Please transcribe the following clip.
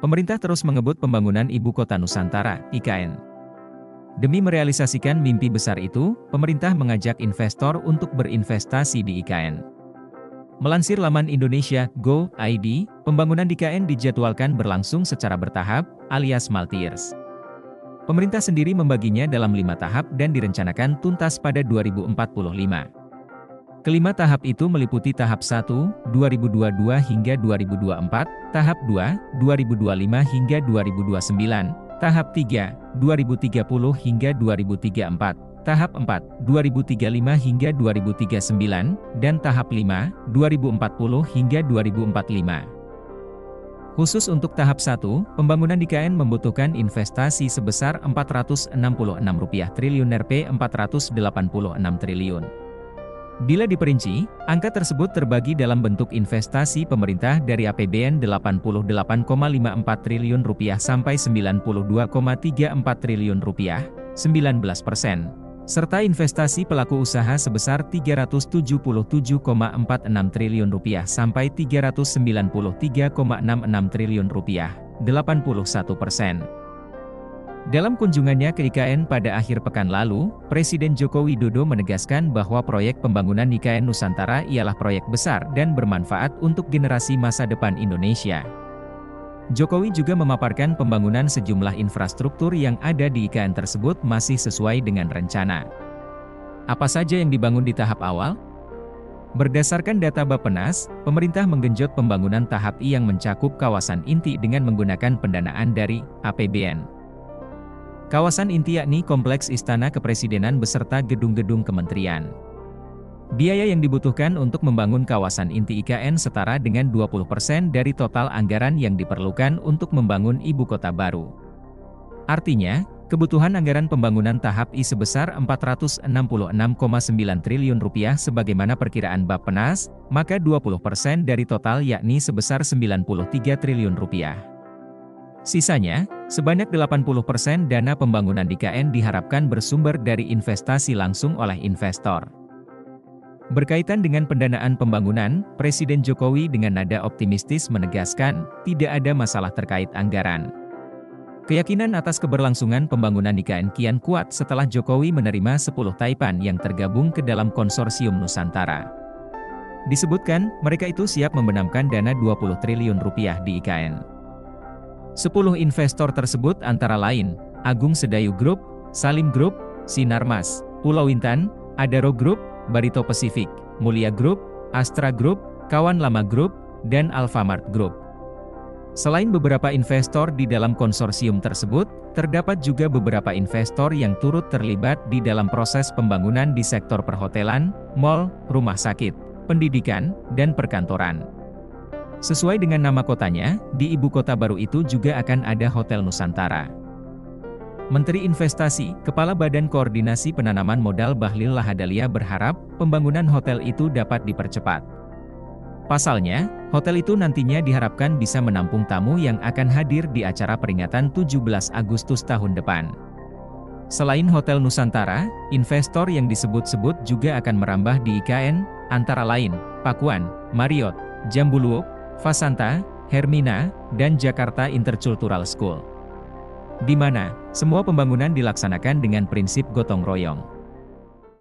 Pemerintah terus mengebut pembangunan Ibu Kota Nusantara, IKN. Demi merealisasikan mimpi besar itu, pemerintah mengajak investor untuk berinvestasi di IKN. Melansir laman Indonesia Go.id, pembangunan di IKN dijadwalkan berlangsung secara bertahap, alias multi-years. Pemerintah sendiri membaginya dalam 5 tahap dan direncanakan tuntas pada 2045. Kelima tahap itu meliputi tahap 1, 2022 hingga 2024, tahap 2, 2025 hingga 2029, tahap 3, 2030 hingga 2034, tahap 4, 2035 hingga 2039, dan tahap 5, 2040 hingga 2045. Khusus untuk tahap 1, pembangunan di IKN membutuhkan investasi sebesar Rp466 triliun Rp 486 triliun. Bila diperinci, angka tersebut terbagi dalam bentuk investasi pemerintah dari APBN Rp88,54 triliun sampai Rp92,34 triliun, 19%, serta investasi pelaku usaha sebesar Rp377,46 triliun sampai Rp393,66 triliun, 81%. Dalam kunjungannya ke IKN pada akhir pekan lalu, Presiden Joko Widodo menegaskan bahwa proyek pembangunan IKN Nusantara ialah proyek besar dan bermanfaat untuk generasi masa depan Indonesia. Jokowi juga memaparkan pembangunan sejumlah infrastruktur yang ada di IKN tersebut masih sesuai dengan rencana. Apa saja yang dibangun di tahap awal? Berdasarkan data Bappenas, pemerintah menggenjot pembangunan tahap I yang mencakup kawasan inti dengan menggunakan pendanaan dari APBN. Kawasan inti yakni Kompleks Istana Kepresidenan beserta gedung-gedung kementerian. Biaya yang dibutuhkan untuk membangun kawasan inti IKN setara dengan 20% dari total anggaran yang diperlukan untuk membangun ibu kota baru. Artinya, kebutuhan anggaran pembangunan tahap I sebesar Rp466,9 triliun sebagaimana perkiraan Bappenas, maka 20% dari total yakni sebesar Rp93 triliun. Sisanya, sebanyak 80% dana pembangunan di IKN diharapkan bersumber dari investasi langsung oleh investor. Berkaitan dengan pendanaan pembangunan, Presiden Jokowi dengan nada optimistis menegaskan, tidak ada masalah terkait anggaran. Keyakinan atas keberlangsungan pembangunan IKN kian kuat setelah Jokowi menerima 10 Taipan yang tergabung ke dalam konsorsium Nusantara. Disebutkan, mereka itu siap membenamkan dana Rp20 triliun di IKN. 10 investor tersebut antara lain, Agung Sedayu Group, Salim Group, Sinarmas, Pulau Intan, Adaro Group, Barito Pacific, Mulia Group, Astra Group, Kawan Lama Group, dan Alfamart Group. Selain beberapa investor di dalam konsorsium tersebut, terdapat juga beberapa investor yang turut terlibat di dalam proses pembangunan di sektor perhotelan, mal, rumah sakit, pendidikan, dan perkantoran. Sesuai dengan nama kotanya, di ibu kota baru itu juga akan ada Hotel Nusantara. Menteri Investasi, Kepala Badan Koordinasi Penanaman Modal Bahlil Lahadalia berharap, pembangunan hotel itu dapat dipercepat. Pasalnya, hotel itu nantinya diharapkan bisa menampung tamu yang akan hadir di acara peringatan 17 Agustus tahun depan. Selain Hotel Nusantara, investor yang disebut-sebut juga akan merambah di IKN, antara lain, Pakuan, Marriott, Jambuluok, Fasanta, Hermina, dan Jakarta Intercultural School. Di mana, semua pembangunan dilaksanakan dengan prinsip gotong royong.